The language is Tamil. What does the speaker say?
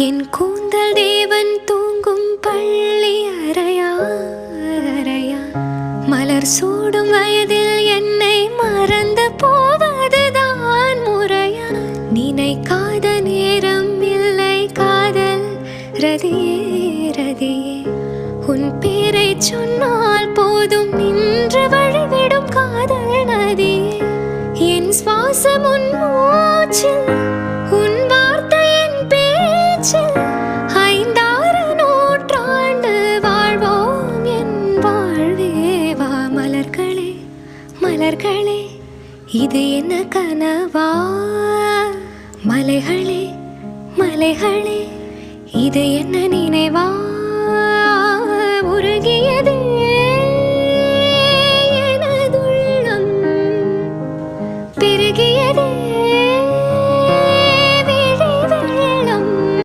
என் கூந்தல் தேவன் தூங்கும் பள்ளி அறையா மலர் சூடும் வயதில் என்னை மறந்து போவதுதான் முறையா? நினைக்காத நேரம் இல்லை காதல் ரதியே உன் பேரை சொன்னால் போதும் நின்று வழிவிடும் காதல் நதியே. என் சுவாசம் உன் மூச்சில், உன் வார்த்தையின் பேச்சில், 5-6 நூற்றாண்டு வாழ்வோம் என் வாழ்வேவா. மலர்களே மலர்களே இது என்ன கனவா? மலைகளே மலைகளே இது என்ன நினைவா? உருகியது